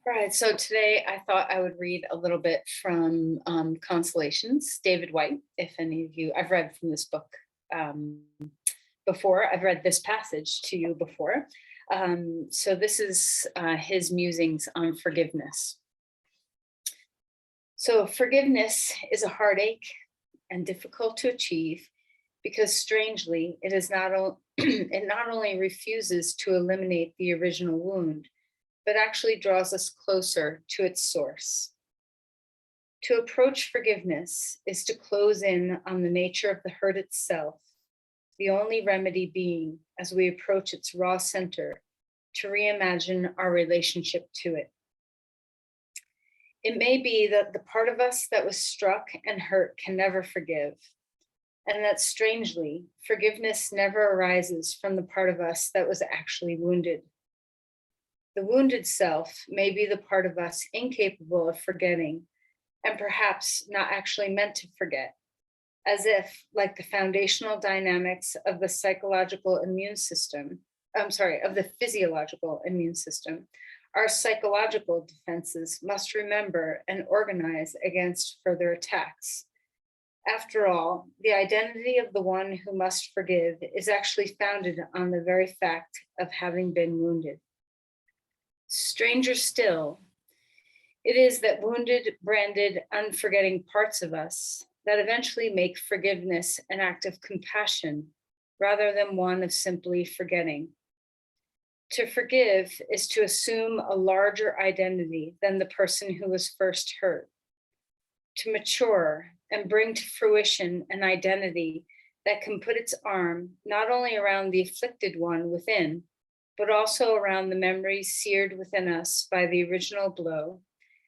All right, so today I thought I would read a little bit from Constellations, David White. If any of you, I've read from this book um, before. I've read this passage to you before. So this is his musings on forgiveness. So forgiveness is a heartache and difficult to achieve because strangely, it is it not only refuses to eliminate the original wound, but actually draws us closer to its source. To approach forgiveness is to close in on the nature of the hurt itself, the only remedy being, as we approach its raw center, to reimagine our relationship to it. It may be that the part of us that was struck and hurt can never forgive, and that strangely, forgiveness never arises from the part of us that was actually wounded. The wounded self may be the part of us incapable of forgetting and perhaps not actually meant to forget, as if, like the foundational dynamics of the of the physiological immune system, our psychological defenses must remember and organize against further attacks. After all, the identity of the one who must forgive is actually founded on the very fact of having been wounded. Stranger still, it is that wounded, branded, unforgetting parts of us that eventually make forgiveness an act of compassion rather than one of simply forgetting. To forgive is to assume a larger identity than the person who was first hurt, to mature and bring to fruition an identity that can put its arm not only around the afflicted one within, but also around the memories seared within us by the original blow,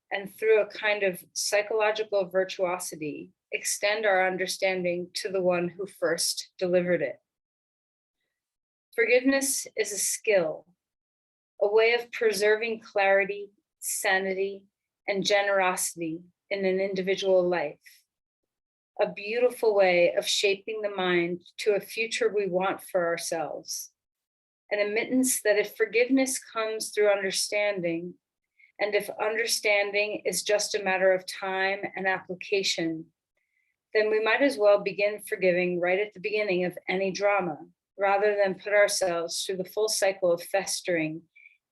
and through a kind of psychological virtuosity, extend our understanding to the one who first delivered it. Forgiveness is a skill, a way of preserving clarity, sanity, and generosity in an individual life. A beautiful way of shaping the mind to a future we want for ourselves. An admittance that if forgiveness comes through understanding, and if understanding is just a matter of time and application, then we might as well begin forgiving right at the beginning of any drama, rather than put ourselves through the full cycle of festering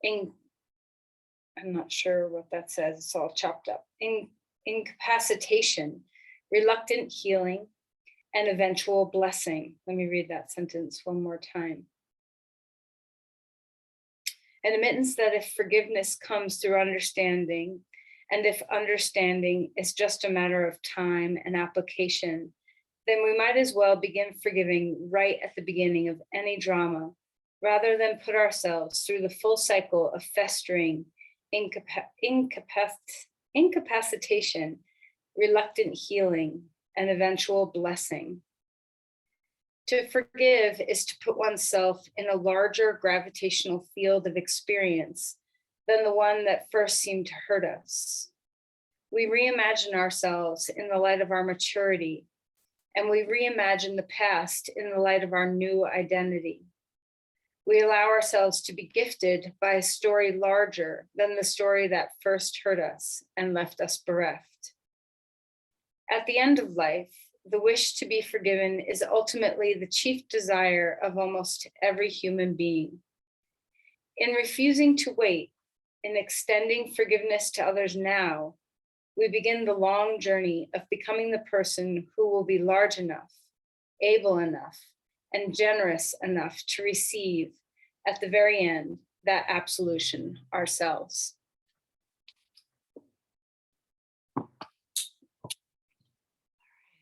I'm not sure what that says, it's all chopped up, incapacitation, reluctant healing, and eventual blessing. Let me read that sentence one more time. An admittance that if forgiveness comes through understanding, and if understanding is just a matter of time and application, then we might as well begin forgiving right at the beginning of any drama, rather than put ourselves through the full cycle of festering, incapacitation, reluctant healing, and eventual blessing. To forgive is to put oneself in a larger gravitational field of experience than the one that first seemed to hurt us. We reimagine ourselves in the light of our maturity, and we reimagine the past in the light of our new identity. We allow ourselves to be gifted by a story larger than the story that first hurt us and left us bereft. At the end of life, the wish to be forgiven is ultimately the chief desire of almost every human being. In refusing to wait, in extending forgiveness to others now, we begin the long journey of becoming the person who will be large enough, able enough, and generous enough to receive, at the very end, that absolution ourselves.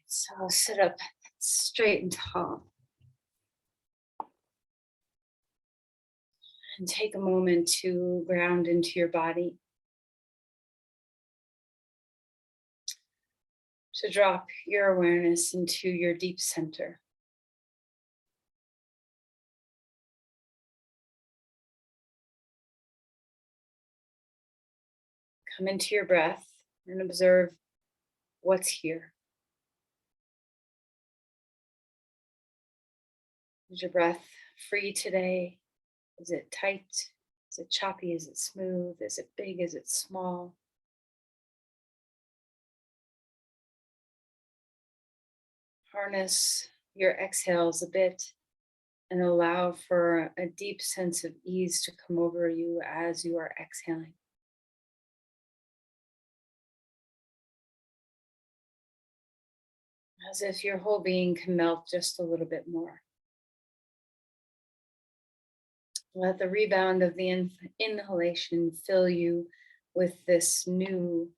So sit up straight and tall. And take a moment to ground into your body. To drop your awareness into your deep center. Come into your breath and observe what's here. Is your breath free today? Is it tight? Is it choppy? Is it smooth? Is it big? Is it small? Harness your exhales a bit and allow for a deep sense of ease to come over you as you are exhaling. As if your whole being can melt just a little bit more. Let the rebound of the inhalation fill you with this new,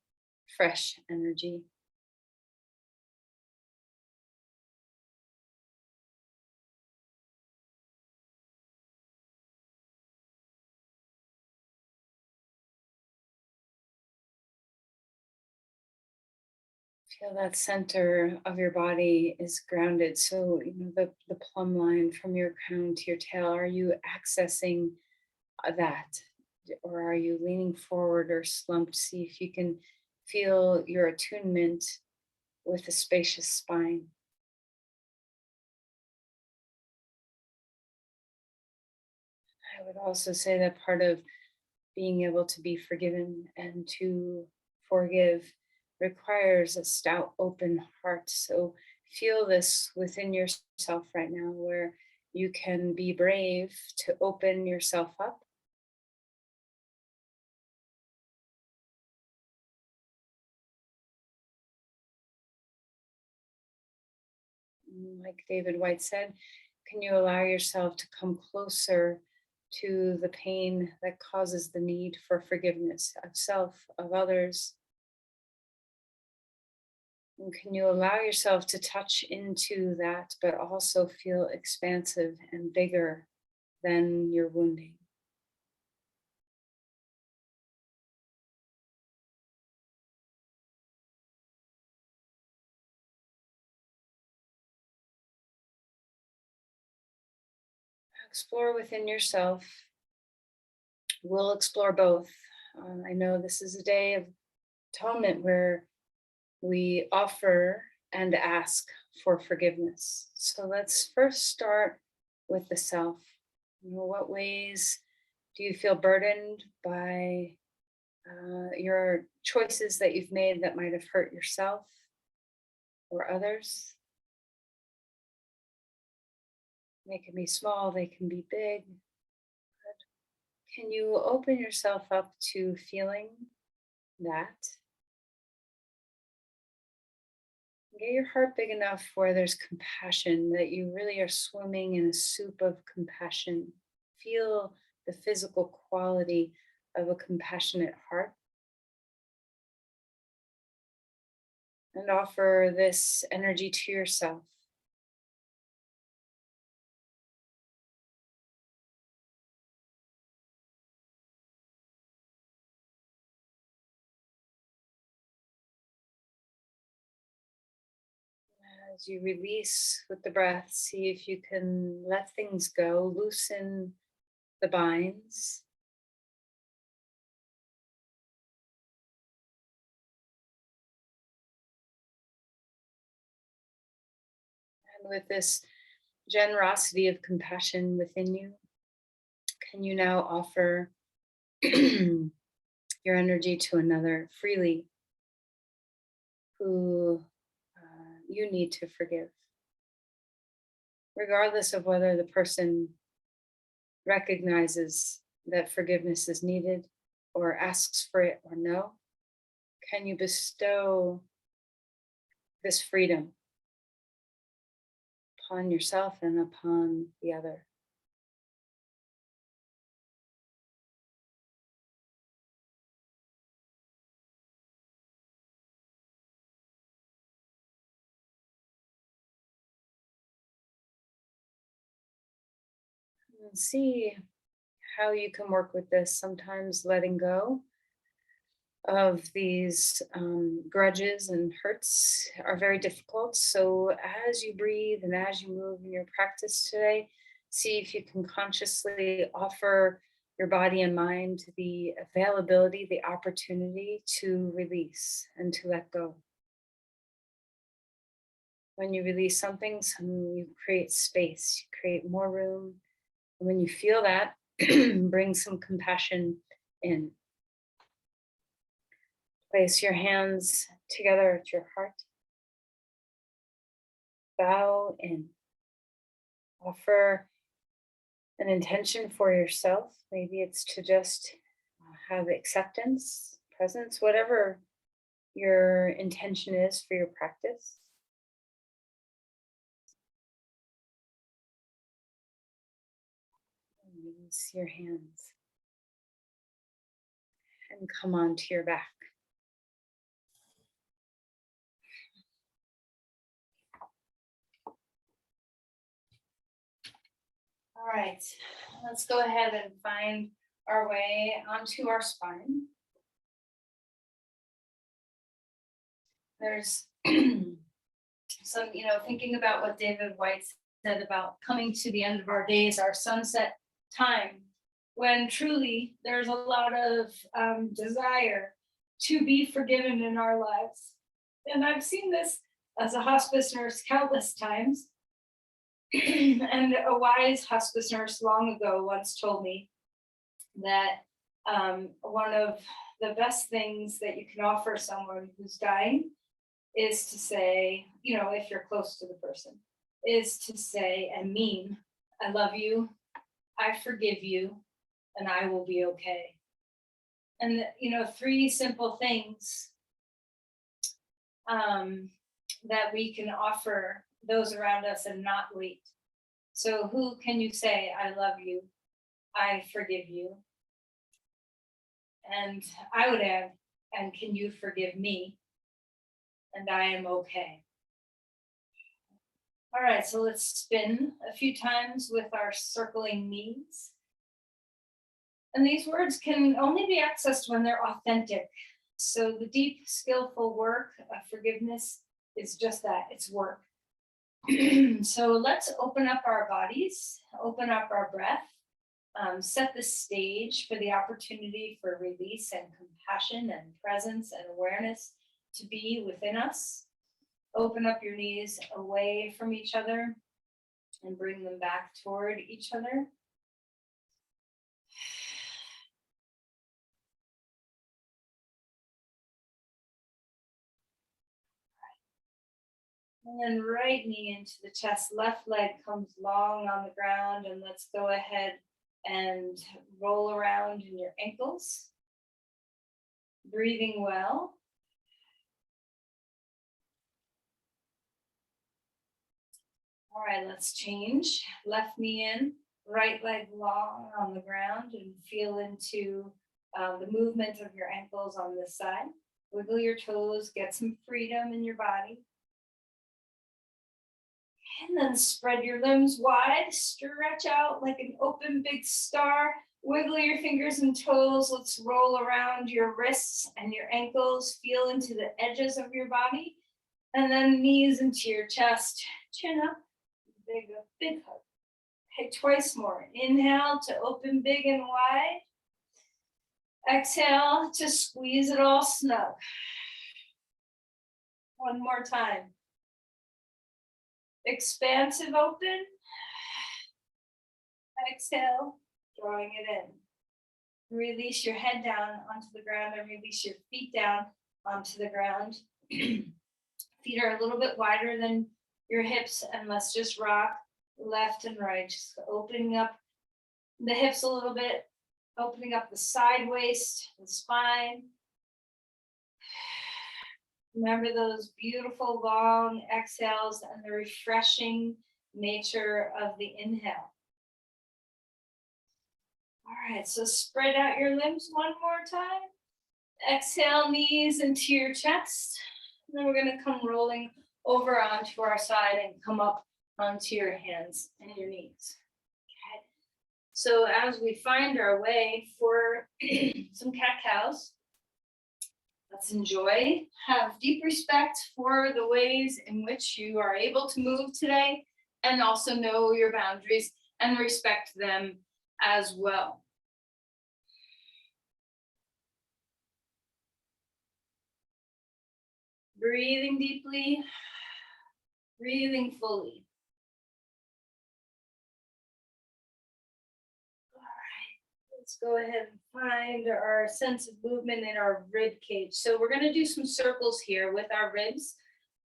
fresh energy. Feel that center of your body is grounded. So, the plumb line from your crown to your tail, are you accessing that? Or are you leaning forward or slumped? See if you can feel your attunement with a spacious spine. I would also say that part of being able to be forgiven and to forgive requires a stout, open heart. So feel this within yourself right now, where you can be brave to open yourself up. Like David White said, can you allow yourself to come closer to the pain that causes the need for forgiveness of self, of others? And can you allow yourself to touch into that, but also feel expansive and bigger than your wounding? Explore within yourself. We'll explore both. I know this is a day of atonement where we offer and ask for forgiveness. So let's first start with the self. What ways do you feel burdened by your choices that you've made that might have hurt yourself or others? They can be small, they can be big. Can you open yourself up to feeling that? Get your heart big enough where there's compassion, that you really are swimming in a soup of compassion. Feel the physical quality of a compassionate heart and offer this energy to yourself. As you release with the breath, see if you can let things go, loosen the binds. And with this generosity of compassion within you, can you now offer your energy to another freely who you need to forgive, regardless of whether the person recognizes that forgiveness is needed or asks for it or no? Can you bestow this freedom upon yourself and upon the other? And see how you can work with this. Sometimes letting go of these grudges and hurts are very difficult. So, as you breathe and as you move in your practice today, see if you can consciously offer your body and mind the availability, the opportunity to release and to let go. When you release something, you create space, you create more room. And when you feel that, Bring some compassion in. Place your hands together at your heart. Bow in. Offer an intention for yourself. Maybe it's to just have acceptance, presence, whatever your intention is for your practice. Release your hands and come onto your back. All right, let's go ahead and find our way onto our spine. There's some, thinking about what David White said about coming to the end of our days, our sunset time, when truly there's a lot of desire to be forgiven in our lives. And I've seen this as a hospice nurse countless times. And a wise hospice nurse long ago once told me that one of the best things that you can offer someone who's dying is to say, if you're close to the person, is to say and mean, I love you, I forgive you, and I will be okay. And, 3 simple things that we can offer those around us and not wait. So who can you say, I love you, I forgive you? And I would add, and can you forgive me? And I am okay. All right, so let's spin a few times with our circling knees. And these words can only be accessed when they're authentic. So the deep, skillful work of forgiveness is just that, it's work. So let's open up our bodies, open up our breath, set the stage for the opportunity for release and compassion and presence and awareness to be within us. Open up your knees away from each other and bring them back toward each other. And then right knee into the chest, left leg comes long on the ground, and let's go ahead and roll around in your ankles. Breathing well. All right, let's change. Left knee in, right leg long on the ground, and feel into the movement of your ankles on this side. Wiggle your toes, get some freedom in your body. And then spread your limbs wide, stretch out like an open big star. Wiggle your fingers and toes. Let's roll around your wrists and your ankles. Feel into the edges of your body. And then knees into your chest. Chin up. Big hug. Okay, twice more. Inhale to open big and wide. Exhale to squeeze it all snug. One more time. Expansive open. Exhale, drawing it in. Release your head down onto the ground and release your feet down onto the ground. Feet are a little bit wider than your hips, and let's just rock left and right, just opening up the hips a little bit, opening up the side waist, the spine. Remember those beautiful long exhales and the refreshing nature of the inhale. All right, so spread out your limbs one more time. Exhale, knees into your chest. And then we're going to come rolling over onto our side and come up onto your hands and your knees. Okay. So as we find our way for some cat-cows, let's enjoy, have deep respect for the ways in which you are able to move today, and also know your boundaries and respect them as well. Breathing deeply, breathing fully. All right. go ahead and find our sense of movement in our rib cage. So we're going to do some circles here with our ribs.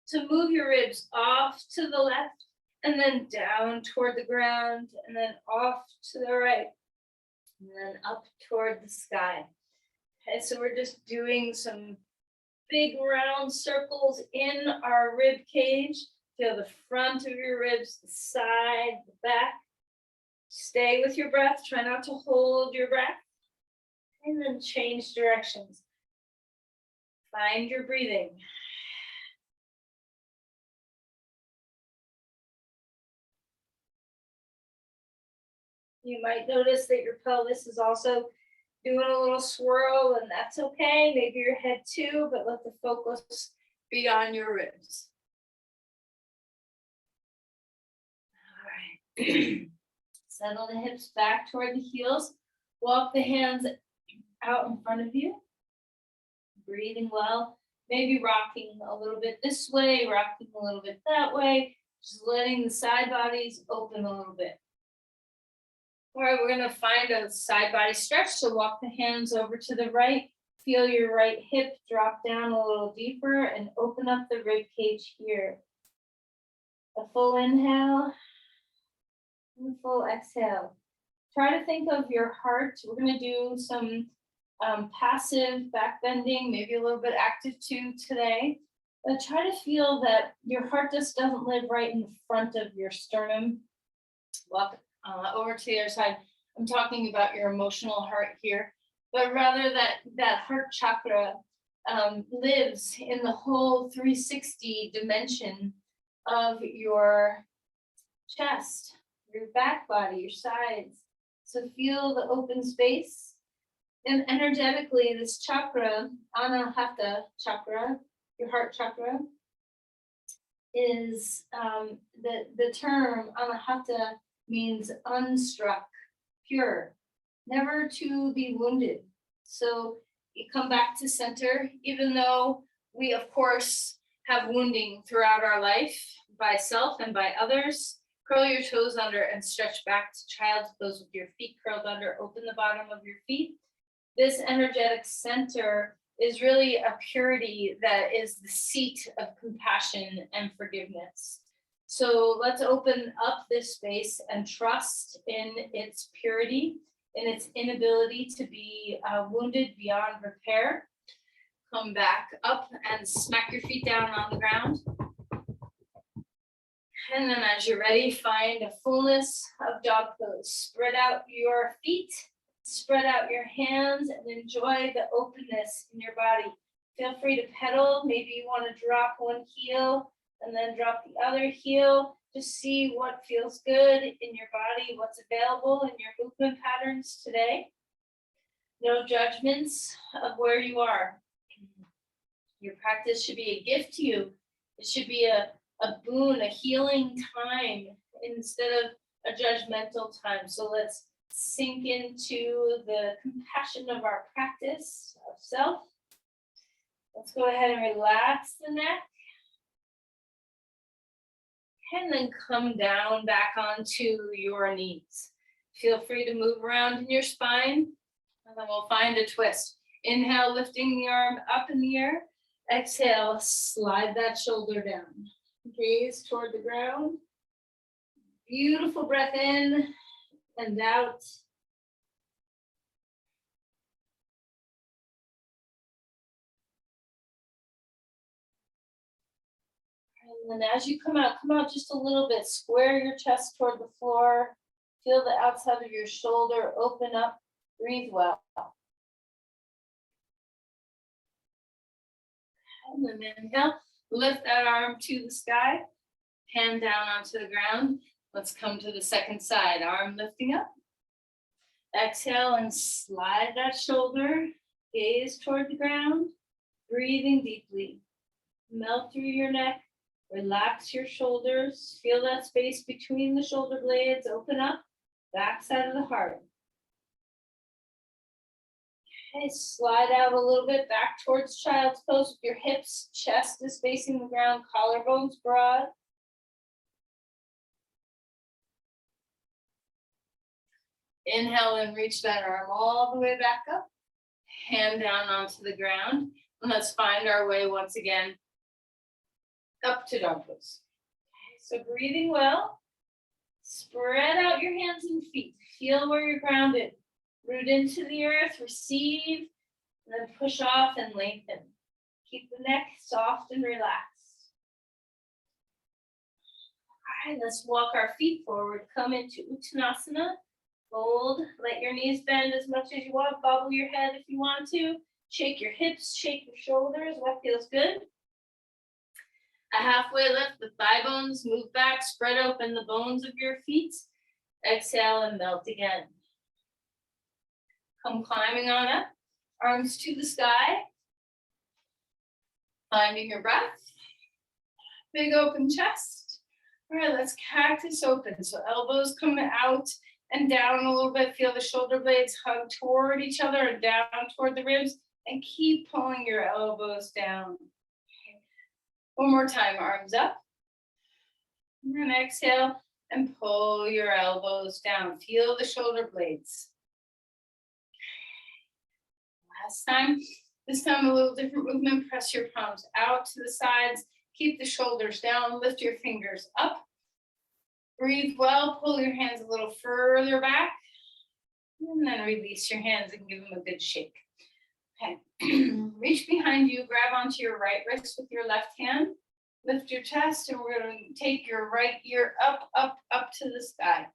To move your ribs off to the left and then down toward the ground and then off to the right and then up toward the sky. Okay, so we're just doing some big round circles in our rib cage. Feel the front of your ribs, the side, the back. Stay with your breath. Try not to hold your breath. And then change directions. Find your breathing. You might notice that your pelvis is also doing a little swirl, and that's okay. Maybe your head too, but let the focus be on your ribs. All right. Settle the hips back toward the heels. Walk the hands out in front of you. Breathing well. Maybe rocking a little bit this way, rocking a little bit that way. Just letting the side bodies open a little bit. All right, we're going to find a side body stretch. So walk the hands over to the right. Feel your right hip drop down a little deeper and open up the rib cage here. A full inhale and a full exhale. Try to think of your heart. We're going to do some passive back bending, maybe a little bit active too today. But try to feel that your heart just doesn't live right in the front of your sternum. Walk over to the other side. I'm talking about your emotional heart here, but rather that heart chakra lives in the whole 360 dimension of your chest, your back body, your sides. So feel the open space. And energetically, this chakra, Anahata chakra, your heart chakra, is the term Anahata means unstruck, pure, never to be wounded. So you come back to center, even though we, of course, have wounding throughout our life by self and by others. Curl your toes under and stretch back to child's pose with your feet curled under. Open the bottom of your feet. This energetic center is really a purity that is the seat of compassion and forgiveness. So let's open up this space and trust in its purity, in its inability to be wounded beyond repair. Come back up and smack your feet down on the ground. And then as you're ready, find a fullness of dog pose. Spread out your feet, spread out your hands, and enjoy the openness in your body. Feel free to pedal. Maybe you want to drop one heel and then drop the other heel. Just see what feels good in your body, what's available in your movement patterns today. No judgments of where you are. Your practice should be a gift to you. It should be a boon, a healing time instead of a judgmental time. So let's sink into the compassion of our practice of self. Let's go ahead and relax the neck. And then come down back onto your knees. Feel free to move around in your spine, and then we'll find a twist. Inhale, lifting the arm up in the air. Exhale, slide that shoulder down. Gaze toward the ground. Beautiful breath in and out. And then as you come out just a little bit. Square your chest toward the floor. Feel the outside of your shoulder open up. Breathe well. And then inhale. Lift that arm to the sky. Hand down onto the ground. Let's come to the second side. Arm lifting up. Exhale and slide that shoulder. Gaze toward the ground. Breathing deeply. Melt through your neck. Relax your shoulders. Feel that space between the shoulder blades. Open up. Back side of the heart. Okay, slide out a little bit back towards child's pose with your hips. Chest is facing the ground. Collarbones broad. Inhale and reach that arm all the way back up. Hand down onto the ground. And let's find our way once again up to dog pose. Okay, so breathing well. Spread out your hands and feet. Feel where you're grounded. Root into the earth, receive, and then push off and lengthen. Keep the neck soft and relaxed. All right, let's walk our feet forward. Come into Uttanasana. Fold, let your knees bend as much as you want. Bobble your head if you want to. Shake your hips, shake your shoulders. What feels good? A halfway lift, the thigh bones move back. Spread open the bones of your feet. Exhale and melt again. Come climbing on up. Arms to the sky. Finding your breath. Big open chest. All right, let's cactus open. So elbows come out and down a little bit. Feel the shoulder blades hug toward each other and down toward the ribs. And keep pulling your elbows down. Okay. One more time, arms up. And then exhale and pull your elbows down. Feel the shoulder blades. Last time. This time a little different movement. Press your palms out to the sides. Keep the shoulders down. Lift your fingers up. Breathe well. Pull your hands a little further back. And then release your hands and give them a good shake. Okay. Reach behind you. Grab onto your right wrist with your left hand. Lift your chest. And we're going to take your right ear up, up, up to the sky.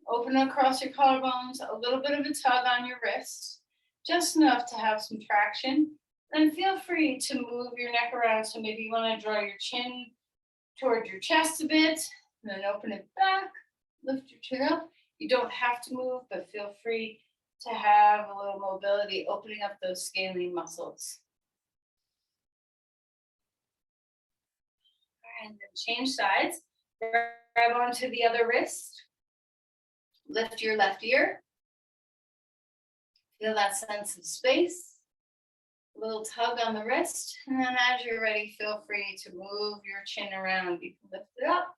Open across your collarbones. A little bit of a tug on your wrist. Just enough to have some traction. Then feel free to move your neck around. So maybe you want to draw your chin toward your chest a bit, and then open it back, lift your chin up. You don't have to move, but feel free to have a little mobility, opening up those scalene muscles. All right, and then change sides. Grab onto the other wrist. Lift your left ear. Feel that sense of space. A little tug on the wrist. And then as you're ready, feel free to move your chin around. You can lift it up.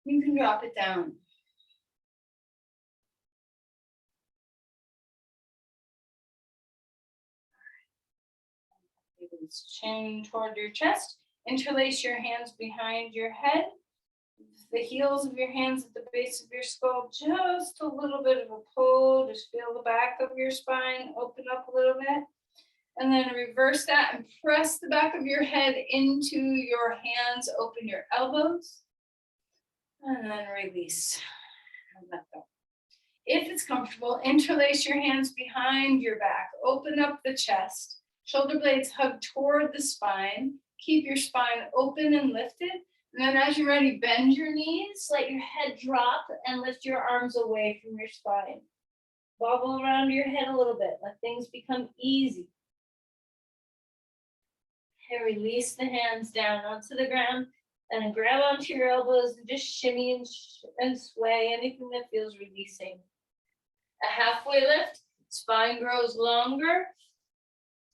You can drop it down. Chin toward your chest. Interlace your hands behind your head. The heels of your hands at the base of your skull. Just a little bit of a pull. Just feel the back of your spine open up a little bit. And then reverse that and press the back of your head into your hands. Open your elbows. And then release. And let go. If it's comfortable, interlace your hands behind your back. Open up the chest. Shoulder blades hug toward the spine. Keep your spine open and lifted. And then as you're ready, bend your knees, let your head drop, and lift your arms away from your spine. Bobble around your head a little bit. Let things become easy. Okay, release the hands down onto the ground. And then grab onto your elbows and just shimmy and sway, anything that feels releasing. A halfway lift, spine grows longer.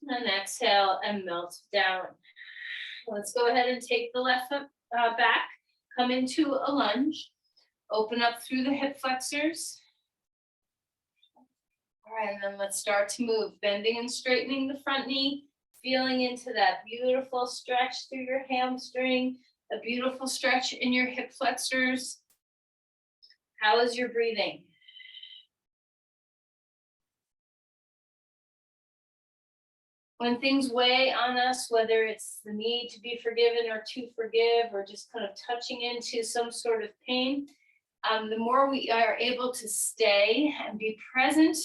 And exhale and melt down. Let's go ahead and take the left foot back. Come into a lunge. Open up through the hip flexors. All right, and then let's start to move. Bending and straightening the front knee. Feeling into that beautiful stretch through your hamstring. A beautiful stretch in your hip flexors. How is your breathing? When things weigh on us, whether it's the need to be forgiven or to forgive, or just kind of touching into some sort of pain, the more we are able to stay and be present,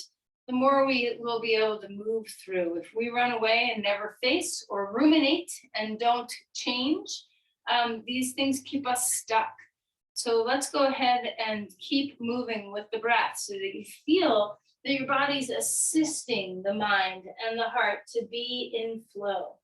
the more we will be able to move through. If we run away and never face or ruminate and don't change, these things keep us stuck. So let's go ahead and keep moving with the breath so that you feel that your body's assisting the mind and the heart to be in flow.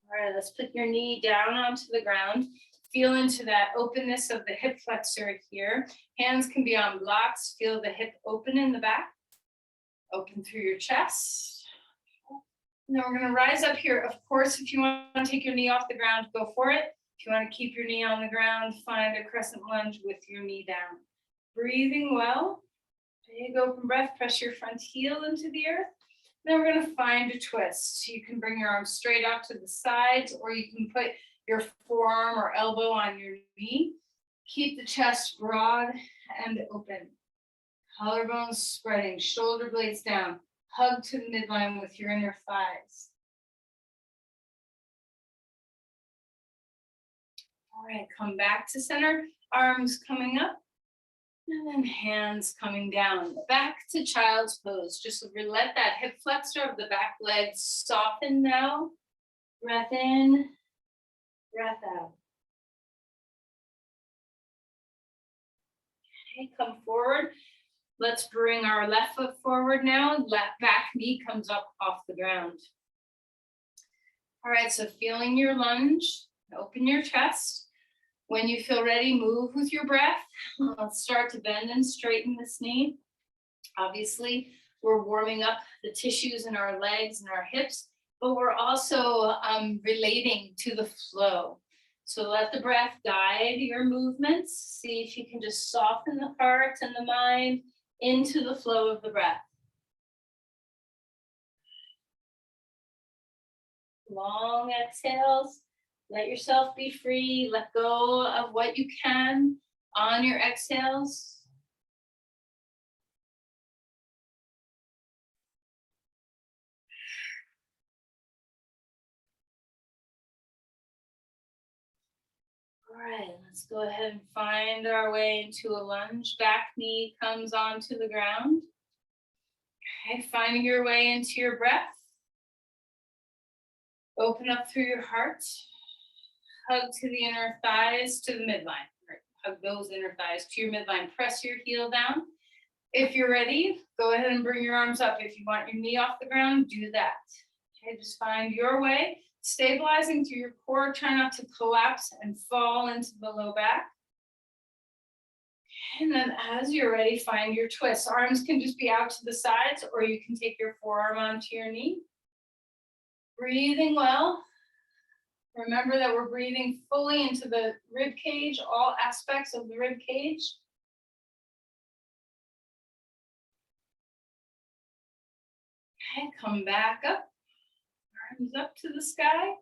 All right, let's put your knee down onto the ground. Feel into that openness of the hip flexor here. Hands can be on blocks. Feel the hip open in the back. Open through your chest. And then we're going to rise up here. Of course, if you want to take your knee off the ground, go for it. If you want to keep your knee on the ground, find a crescent lunge with your knee down. Breathing well. Big open breath, press your front heel into the earth. Then we're going to find a twist. You can bring your arms straight out to the sides, or you can put your forearm or elbow on your knee. Keep the chest broad and open. Collarbones spreading, shoulder blades down. Hug to the midline with your inner thighs. All right, come back to center, arms coming up, and then hands coming down. Back to child's pose. Just let that hip flexor of the back leg soften now. Breath in, breath out. Okay, come forward. Let's bring our left foot forward now. Left back knee comes up off the ground. All right, so feeling your lunge, open your chest. When you feel ready, move with your breath. Let's start to bend and straighten this knee. Obviously, we're warming up the tissues in our legs and our hips, but we're also relating to the flow. So let the breath guide your movements. See if you can just soften the heart and the mind into the flow of the breath. Long exhales. Let yourself be free. Let go of what you can on your exhales. All right, let's go ahead and find our way into a lunge. Back knee comes onto the ground. Okay, finding your way into your breath. Open up through your heart. Hug to the inner thighs, to the midline. Hug those inner thighs to your midline. Press your heel down. If you're ready, go ahead and bring your arms up. If you want your knee off the ground, do that. Okay, just find your way. Stabilizing through your core. Try not to collapse and fall into the low back. And then as you're ready, find your twist. Arms can just be out to the sides, or you can take your forearm onto your knee. Breathing well. Remember that we're breathing fully into the rib cage, all aspects of the rib cage. Okay, come back up. Arms up to the sky.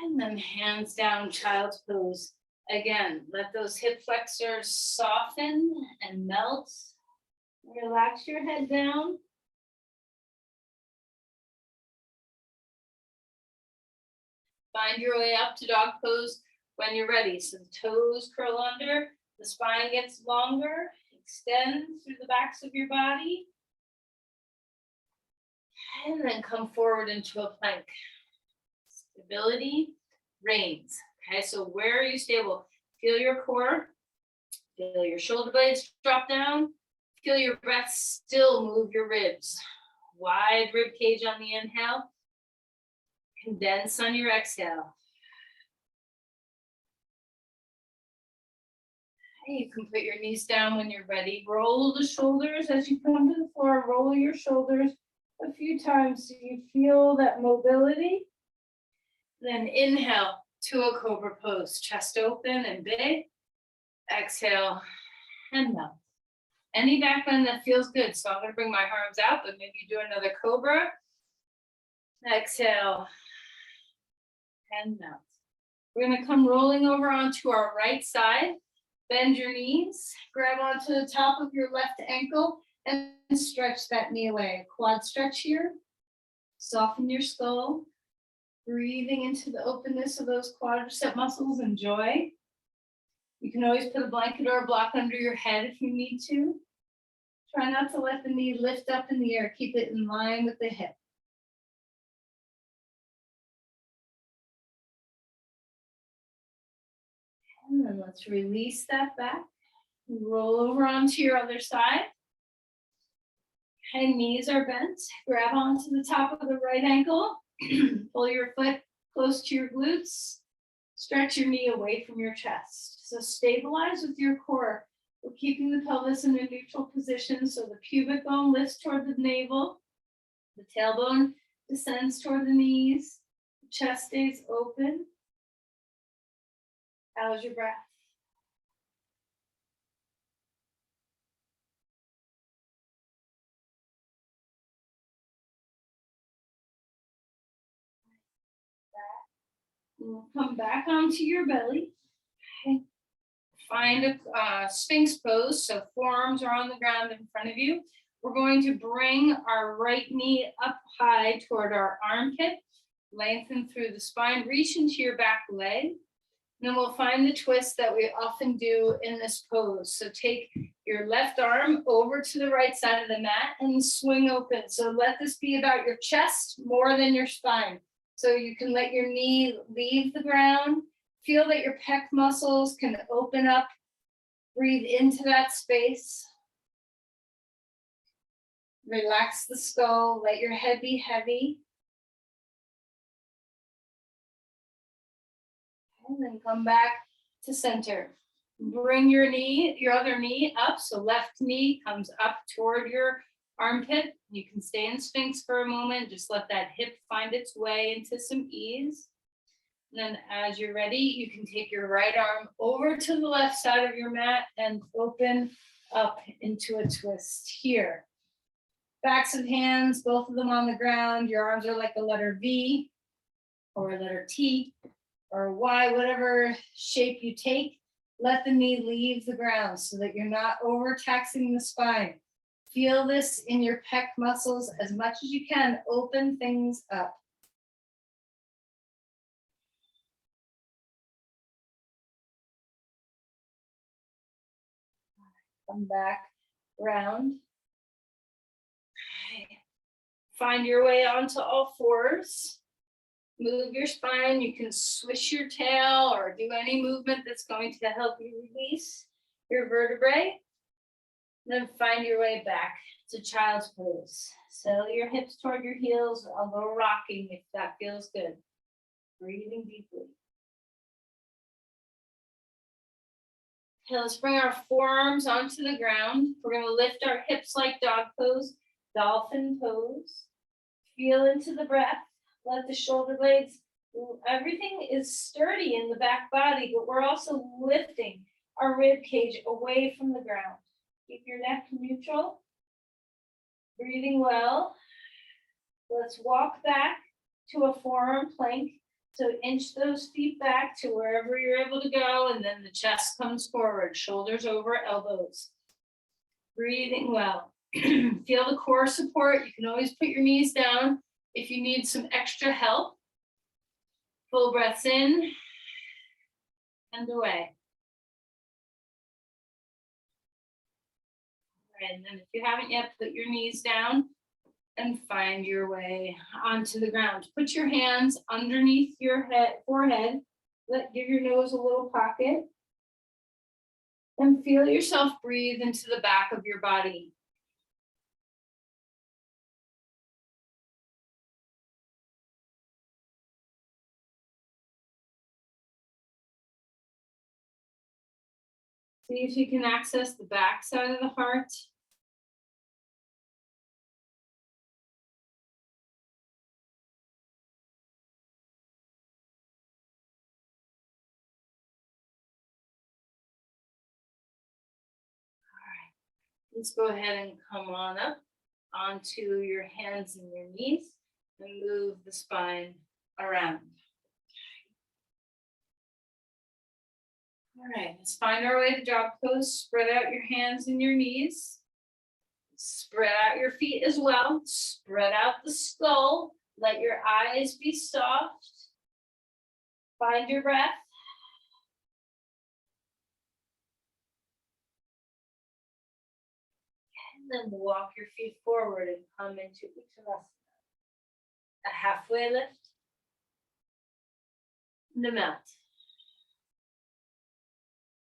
And then hands down, child's pose. Again, let those hip flexors soften and melt. Relax your head down. Find your way up to dog pose when you're ready. So the toes curl under, the spine gets longer, extend through the backs of your body. And then come forward into a plank. Stability reigns. Okay, so where are you stable? Feel your core. Feel your shoulder blades drop down. Feel your breath still move your ribs. Wide rib cage on the inhale. Condense on your exhale. You can put your knees down when you're ready. Roll the shoulders as you come to the floor. Roll your shoulders a few times so you feel that mobility. Then inhale to a cobra pose. Chest open and big. Exhale and melt. Any back bend that feels good. So I'm going to bring my arms out, but maybe do another cobra. Exhale and melt. We're going to come rolling over onto our right side. Bend your knees, grab onto the top of your left ankle and stretch that knee away. Quad stretch here. Soften your skull. Breathing into the openness of those quadricep muscles. Enjoy. You can always put a blanket or a block under your head if you need to. Try not to let the knee lift up in the air. Keep it in line with the hip. And then let's release that back. Roll over onto your other side. And knees are bent. Grab onto the top of the right ankle. Pull your foot close to your glutes. Stretch your knee away from your chest. So stabilize with your core. We're keeping the pelvis in a neutral position so the pubic bone lifts toward the navel. The tailbone descends toward the knees. The chest stays open. How's your breath? We'll come back onto your belly. Okay. Find a sphinx pose, so forearms are on the ground in front of you. We're going to bring our right knee up high toward our armpit, lengthen through the spine, reach into your back leg. Then we'll find the twist that we often do in this pose. So take your left arm over to the right side of the mat and swing open. So let this be about your chest more than your spine. So you can let your knee leave the ground. Feel that your pec muscles can open up. Breathe into that space. Relax the skull. Let your head be heavy. And then come back to center. Bring your other knee up. So left knee comes up toward your armpit. You can stay in Sphinx for a moment. Just let that hip find its way into some ease. And then as you're ready, you can take your right arm over to the left side of your mat and open up into a twist here. Backs of hands, both of them on the ground. Your arms are like a letter V or a letter T or Y, whatever shape you take. Let the knee leave the ground so that you're not overtaxing the spine. Feel this in your pec muscles as much as you can. Open things up. Come back round. Find your way onto all fours. Move your spine. You can swish your tail or do any movement that's going to help you release your vertebrae. Then find your way back to child's pose. Settle your hips toward your heels, a little rocking if that feels good. Breathing deeply. Okay, let's bring our forearms onto the ground. We're going to lift our hips like dog pose, dolphin pose. Feel into the breath. Let the shoulder blades, everything is sturdy in the back body, but we're also lifting our rib cage away from the ground. Keep your neck neutral. Breathing well. Let's walk back to a forearm plank. So inch those feet back to wherever you're able to go, and then the chest comes forward, shoulders over elbows. Breathing well. Feel the core support. You can always put your knees down if you need some extra help. Full breaths in and away. And then if you haven't yet, put your knees down and find your way onto the ground. Put your hands underneath your forehead. Give your nose a little pocket. And feel yourself breathe into the back of your body. See if you can access the back side of the heart. Let's go ahead and come on up onto your hands and your knees and move the spine around. All right, let's find our way to dog pose. Spread out your hands and your knees. Spread out your feet as well. Spread out the skull. Let your eyes be soft. Find your breath. And then walk your feet forward and come into Uttanasana. A halfway lift. And a melt.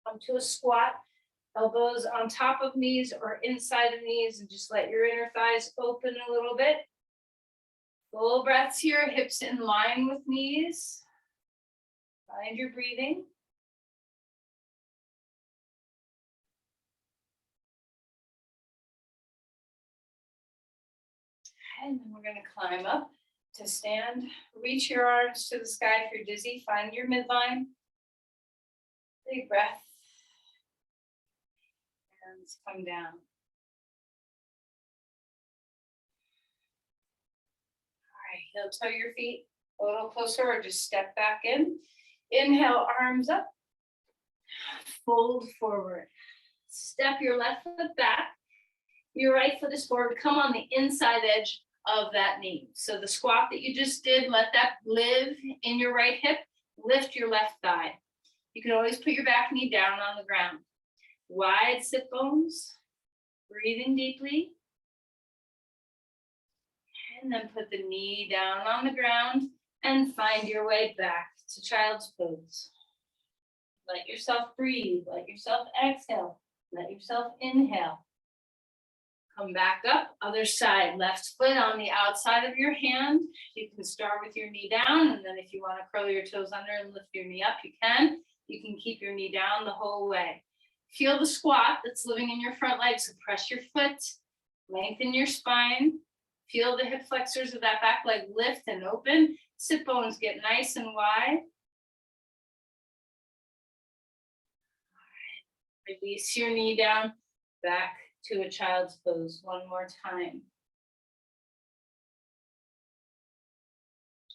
Come to a squat. Elbows on top of knees or inside of knees, and just let your inner thighs open a little bit. Full breaths here, hips in line with knees. Find your breathing. And then we're going to climb up to stand. Reach your arms to the sky if you're dizzy. Find your midline. Big breath. Hands come down. All right, heel toe your feet a little closer or just step back in. Inhale, arms up. Fold forward. Step your left foot back. Your right foot is forward. Come on the inside edge of that knee. So the squat that you just did, let that live in your right hip. Lift your left thigh. You can always put your back knee down on the ground. Wide sit bones. Breathing deeply. And then put the knee down on the ground and find your way back to child's pose. Let yourself breathe. Let yourself exhale. Let yourself inhale. Come back up, other side, left foot on the outside of your hand. You can start with your knee down, and then if you want to curl your toes under and lift your knee up, you can. You can keep your knee down the whole way. Feel the squat that's living in your front leg, so press your foot, lengthen your spine. Feel the hip flexors of that back leg lift and open. Sit bones get nice and wide. Release your knee down, back to a child's pose one more time.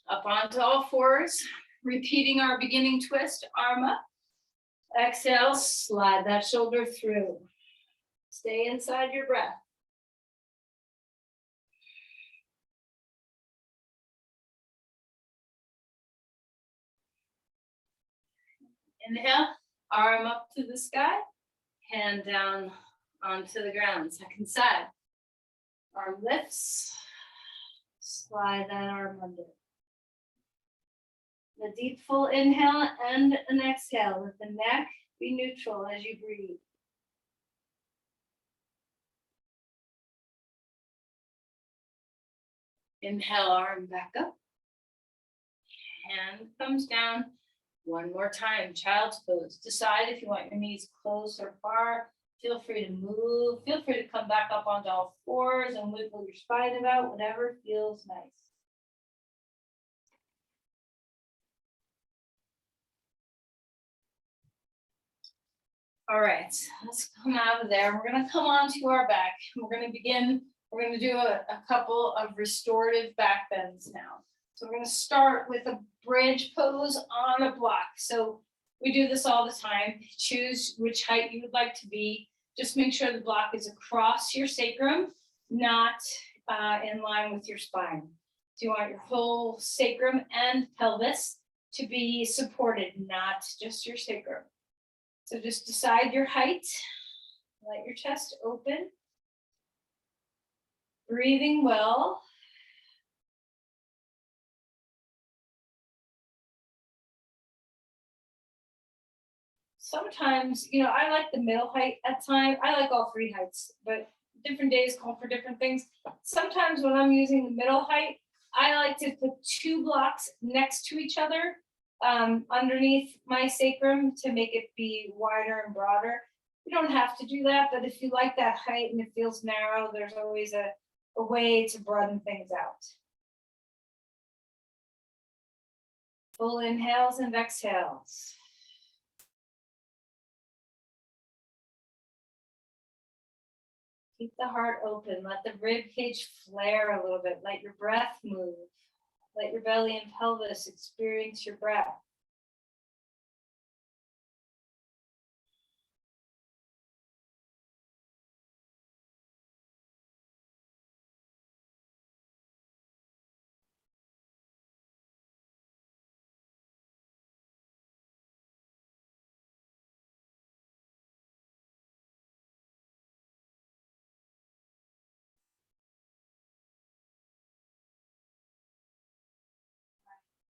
Up onto all fours, repeating our beginning twist, arm up. Exhale, slide that shoulder through. Stay inside your breath. Inhale, arm up to the sky, hand down onto the ground, second side. Arm lifts, slide that arm under. A deep full inhale and an exhale. Let the neck be neutral as you breathe. Inhale, arm back up. Hand comes down. One more time, child's pose. Decide if you want your knees close or far. Feel free to move. Feel free to come back up onto all fours and wiggle your spine about, whatever feels nice. All right, let's come out of there. We're gonna come onto our back. We're gonna do a couple of restorative back bends now. So we're gonna start with a bridge pose on a block. So we do this all the time. Choose which height you would like to be. Just make sure the block is across your sacrum, not in line with your spine. So you want your whole sacrum and pelvis to be supported, not just your sacrum. So just decide your height. Let your chest open. Breathing well. Sometimes, I like the middle height at times. I like all three heights, but different days call for different things. Sometimes when I'm using the middle height, I like to put two blocks next to each other underneath my sacrum to make it be wider and broader. You don't have to do that, but if you like that height and it feels narrow, there's always a way to broaden things out. Full inhales and exhales. Keep the heart open. Let the rib cage flare a little bit. Let your breath move. Let your belly and pelvis experience your breath.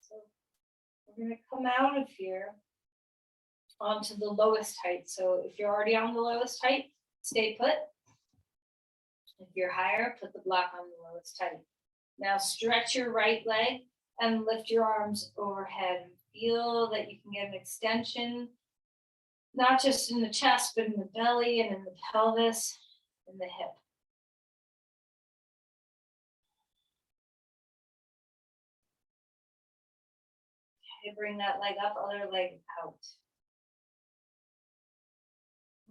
So we're going to come out of here onto the lowest height. So if you're already on the lowest height, stay put. If you're higher, put the block on the lowest height. Now stretch your right leg and lift your arms overhead. Feel that you can get an extension, not just in the chest, but in the belly and in the pelvis and the hip. Okay, bring that leg up, other leg out.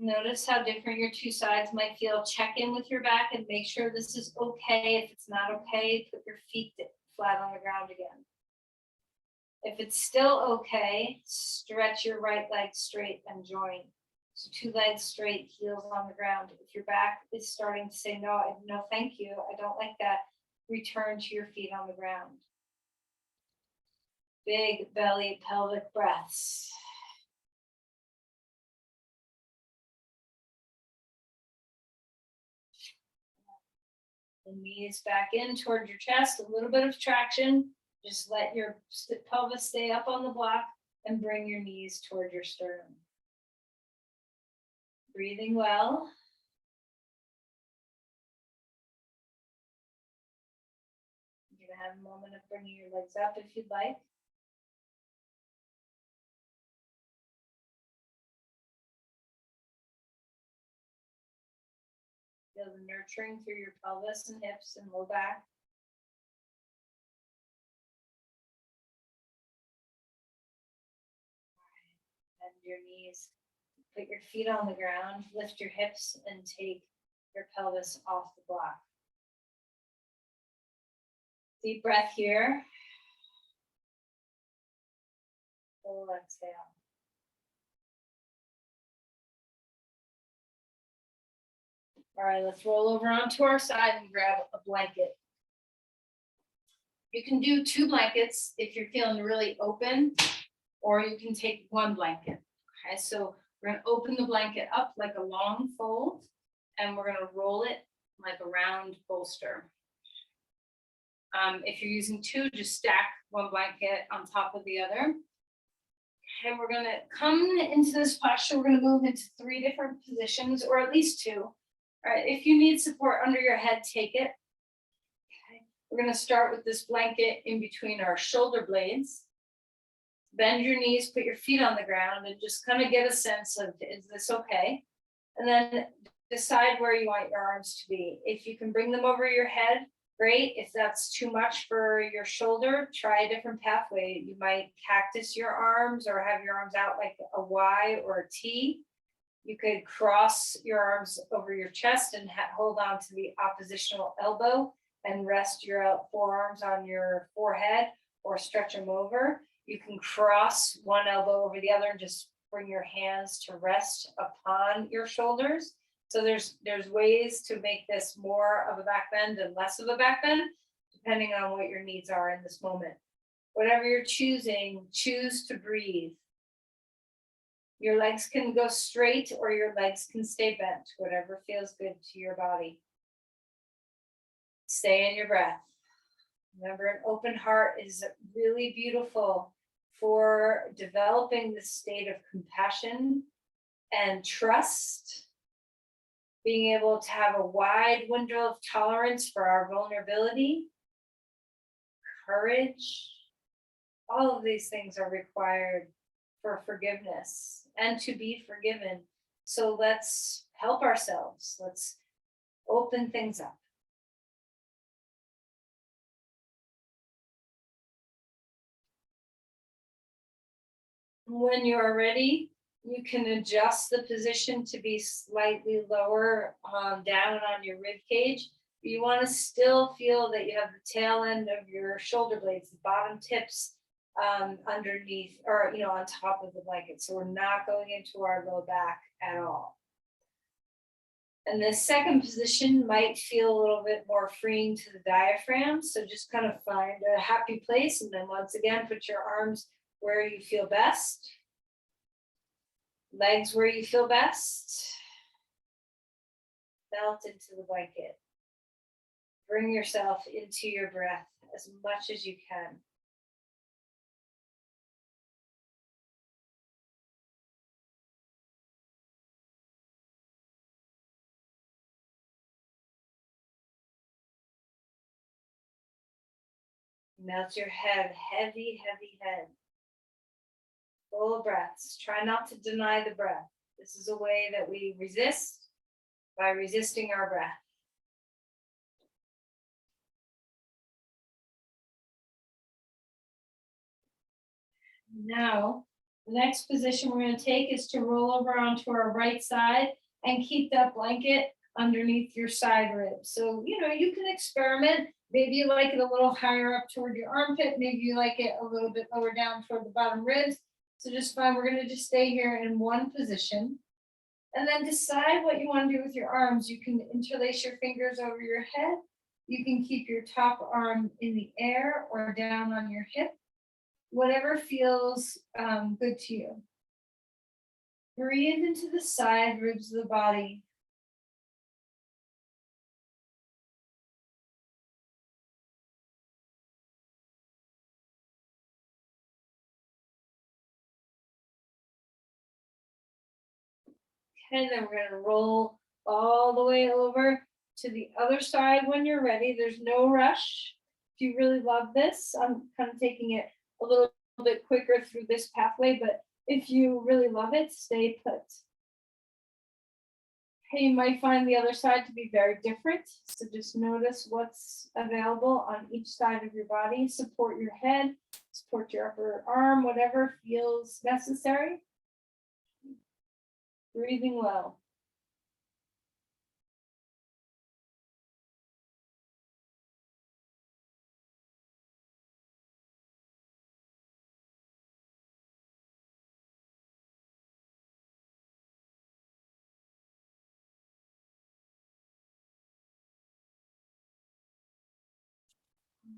Notice how different your two sides might feel. Check in with your back and make sure this is okay. If it's not okay, put your feet flat on the ground again. If it's still okay, stretch your right leg straight and join. So 2 legs straight, heels on the ground. If your back is starting to say, no, no, thank you, I don't like that, return to your feet on the ground. Big belly, pelvic breaths. The knees back in toward your chest, a little bit of traction. Just let your pelvis stay up on the block and bring your knees toward your sternum. Breathing well. You're going to have a moment of bringing your legs up if you'd like. Feel the nurturing through your pelvis and hips and low back. Bend your knees. Put your feet on the ground. Lift your hips and take your pelvis off the block. Deep breath here. Full exhale. All right, let's roll over onto our side and grab a blanket. You can do 2 blankets if you're feeling really open, or you can take 1 blanket. Okay, so we're going to open the blanket up like a long fold, and we're going to roll it like a round bolster. If you're using 2, just stack 1 blanket on top of the other. And we're going to come into this posture. We're going to move into 3 different positions, or at least 2. All right, if you need support under your head, take it. Okay. We're going to start with this blanket in between our shoulder blades. Bend your knees, put your feet on the ground, and just kind of get a sense of, is this okay? And then decide where you want your arms to be. If you can bring them over your head, great. If that's too much for your shoulder, try a different pathway. You might cactus your arms or have your arms out like a Y or a T. You could cross your arms over your chest and hold on to the oppositional elbow and rest your forearms on your forehead or stretch them over. You can cross one elbow over the other and just bring your hands to rest upon your shoulders. So there's ways to make this more of a back bend and less of a back bend, depending on what your needs are in this moment. Whatever you're choosing, choose to breathe. Your legs can go straight or your legs can stay bent, whatever feels good to your body. Stay in your breath. Remember, an open heart is really beautiful for developing this state of compassion and trust, being able to have a wide window of tolerance for our vulnerability, courage. All of these things are required for forgiveness and to be forgiven. So let's help ourselves. Let's open things up. When you're ready, you can adjust the position to be slightly lower down on your rib cage. You want to still feel that you have the tail end of your shoulder blades, the bottom tips underneath or on top of the blanket. So we're not going into our low back at all. And the second position might feel a little bit more freeing to the diaphragm. So just kind of find a happy place. And then once again, put your arms where you feel best. Legs where you feel best. Melt into the blanket. Bring yourself into your breath as much as you can. Melt your head, heavy, heavy head. Full breaths. Try not to deny the breath. This is a way that we resist by resisting our breath. Now, The next position we're gonna take is to roll over onto our right side and keep that blanket underneath your side ribs. So, you can experiment. Maybe you like it a little higher up toward your armpit. Maybe you like it a little bit lower down toward the bottom ribs. So just fine. We're gonna just stay here in one position. And then decide what you want to do with your arms. You can interlace your fingers over your head. You can keep your top arm in the air or down on your hip. Whatever feels good to you. Breathe into the side ribs of the body. And then we're going to roll all the way over to the other side when you're ready. There's no rush. If you really love this, I'm kind of taking it a little bit quicker through this pathway, but if you really love it, stay put. Okay, you might find the other side to be very different. So just notice what's available on each side of your body. Support your head, support your upper arm, whatever feels necessary. Breathing well.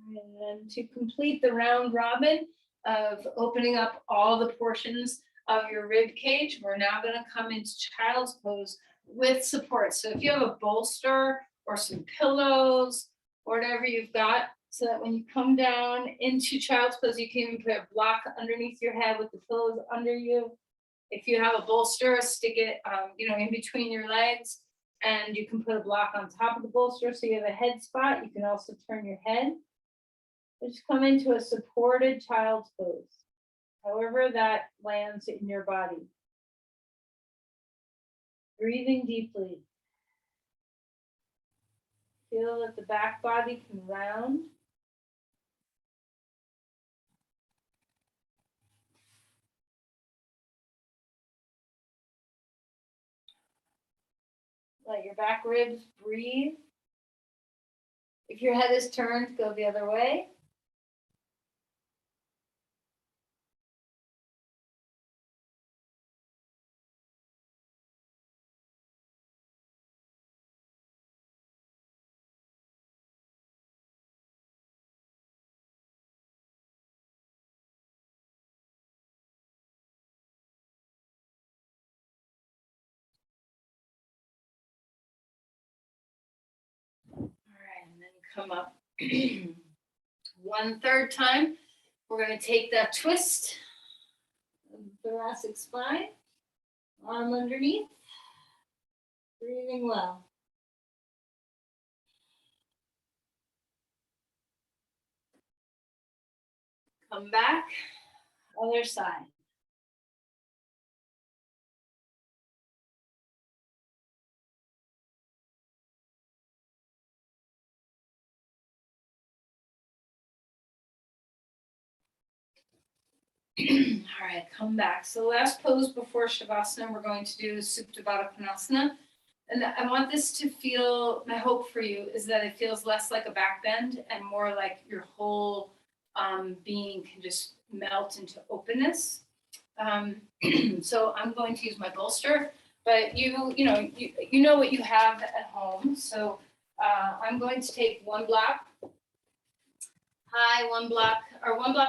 And then to complete the round robin of opening up all the portions of your rib cage, we're now going to come into child's pose with support. So if you have a bolster or some pillows or whatever you've got, so that when you come down into child's pose, you can even put a block underneath your head with the pillows under you. If you have a bolster, stick it, in between your legs, and you can put a block on top of the bolster so you have a head spot. You can also turn your head. Just come into a supported child's pose, however that lands in your body. Breathing deeply. Feel that the back body can round. Let your back ribs breathe. If your head is turned, go the other way. And then come up 1/3 time. We're going to take that twist, thoracic spine, arm underneath, breathing well. Come back, other side. All right, come back. So last pose before Shavasana, we're going to do Supta Baddha Konasana. And I want this to feel, my hope for you is that it feels less like a back bend and more like your whole being can just melt into openness. So I'm going to use my bolster, but you know what you have at home. So I'm going to take one block high, one block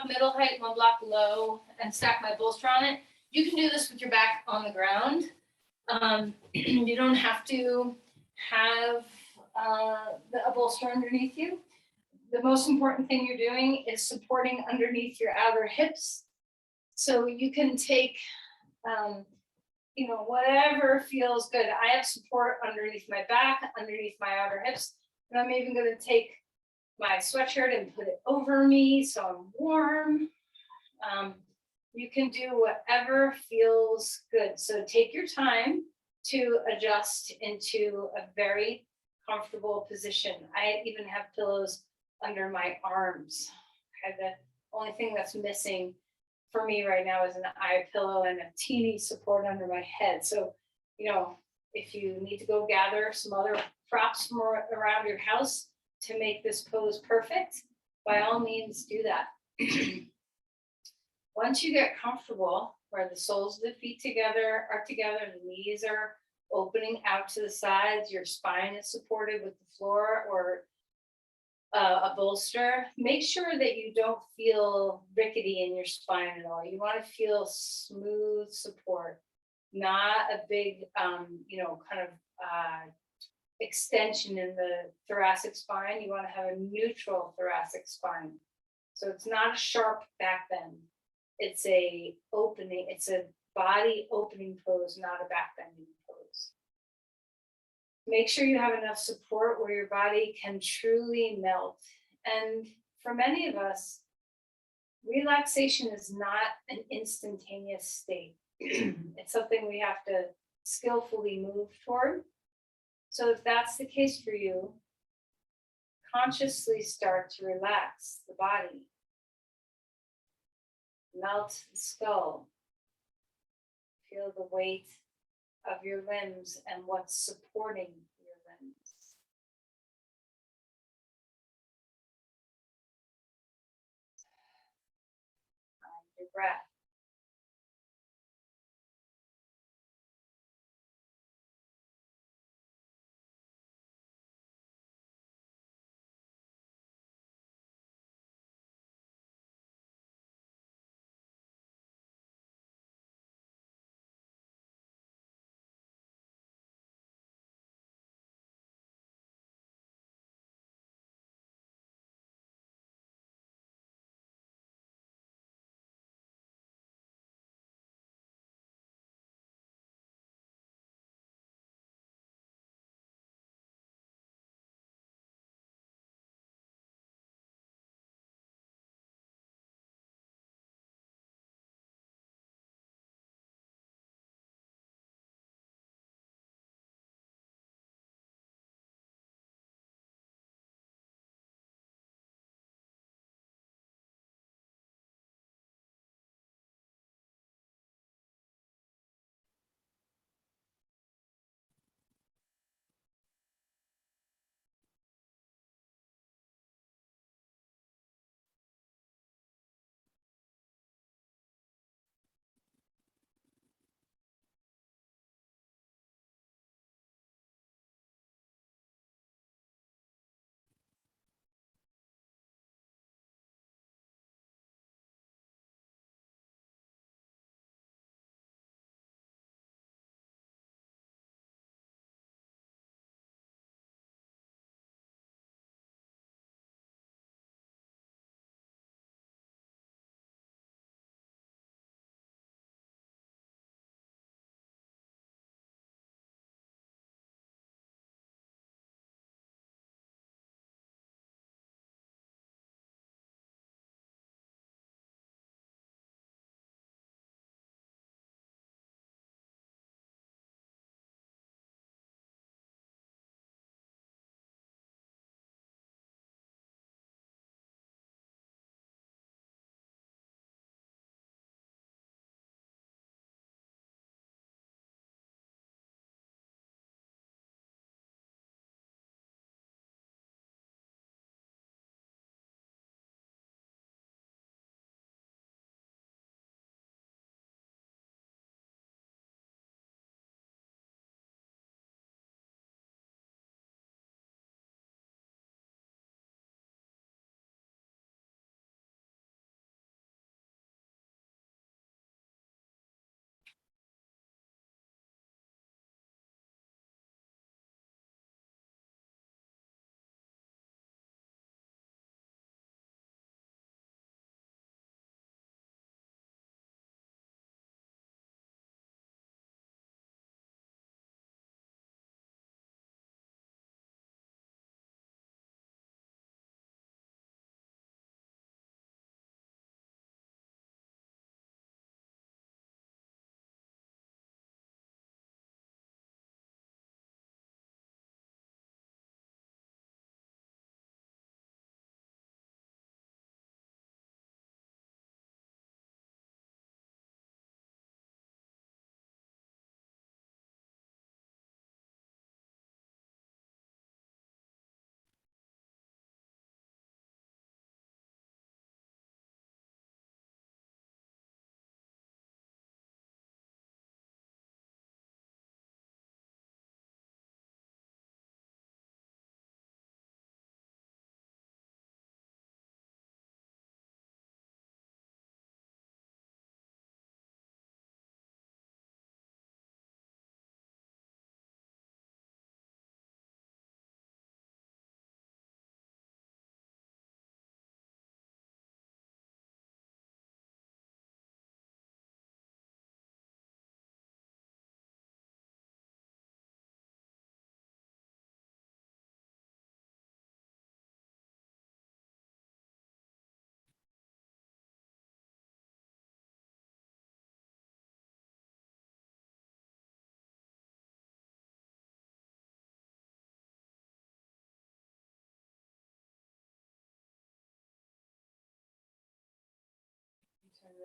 middle height, one block low, and stack my bolster on it. You can do this with your back on the ground. You don't have to have a bolster underneath you. The most important thing you're doing is supporting underneath your outer hips. So you can take, whatever feels good. I have support underneath my back, underneath my outer hips, and I'm even going to take my sweatshirt and put it over me so I'm warm. You can do whatever feels good. So take your time to adjust into a very comfortable position. I even have pillows under my arms. The only thing that's missing for me right now is an eye pillow and a teeny support under my head. So, you know, if you need to go gather some other props from around your house to make this pose perfect, by all means do that. Once you get comfortable where the soles of the feet are together, the knees are opening out to the sides, your spine is supported with the floor or a bolster, make sure that you don't feel rickety in your spine at all. You want to feel smooth support, not a big, kind of extension in the thoracic spine. You want to have a neutral thoracic spine. So it's not a sharp back bend. It's a opening, it's a body opening pose, not a back bending pose. Make sure you have enough support where your body can truly melt. And for many of us, relaxation is not an instantaneous state. It's something we have to skillfully move toward. So if that's the case for you, consciously start to relax the body. Melt the skull. Feel the weight of your limbs and what's supporting your limbs. Find your breath.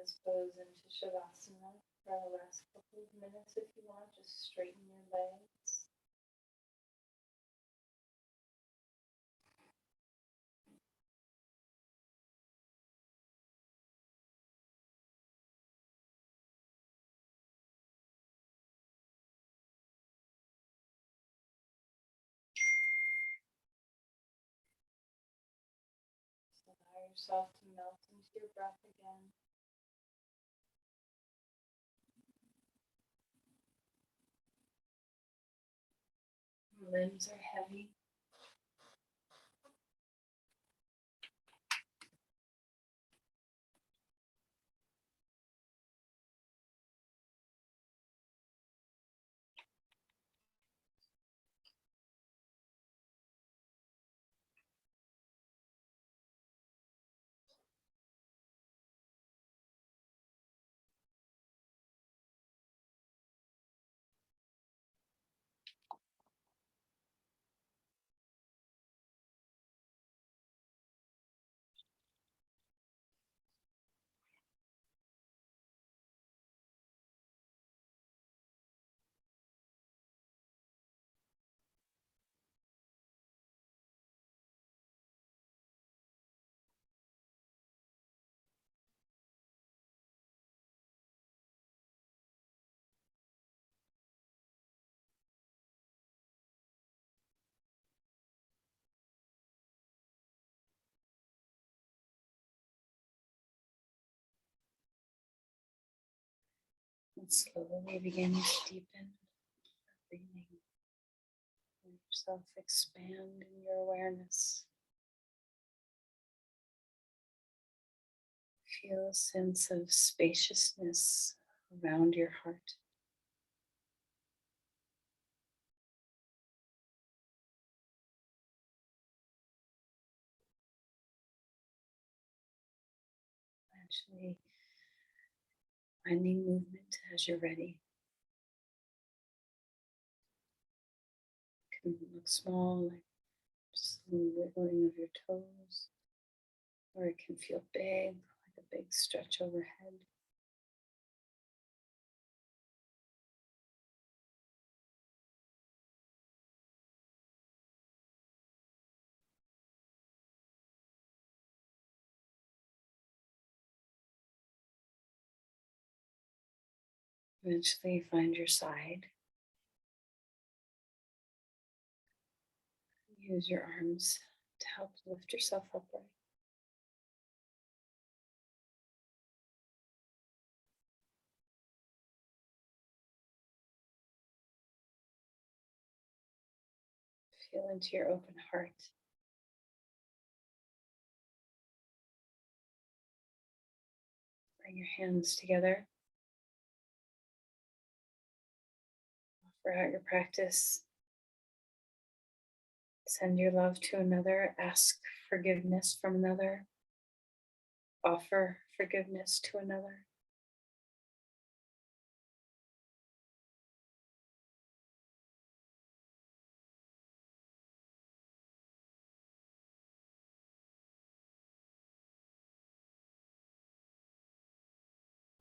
this pose into Shavasana for the last couple of minutes if you want. Just straighten your legs. So allow yourself to melt into your breath again. Limbs are heavy. And slowly begin to deepen your breathing. Let yourself expand in your awareness. Feel a sense of spaciousness around your heart. Actually, finding movement as you're ready. It can look small, like just a little wiggling of your toes, or it can feel big, like a big stretch overhead. Eventually find your side. Use your arms to help lift yourself upright. Feel into your open heart. Bring your hands together. Offer out your practice. Send your love to another. Ask forgiveness from another. Offer forgiveness to another.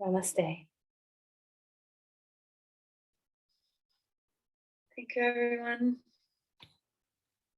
Namaste. Thank you, everyone.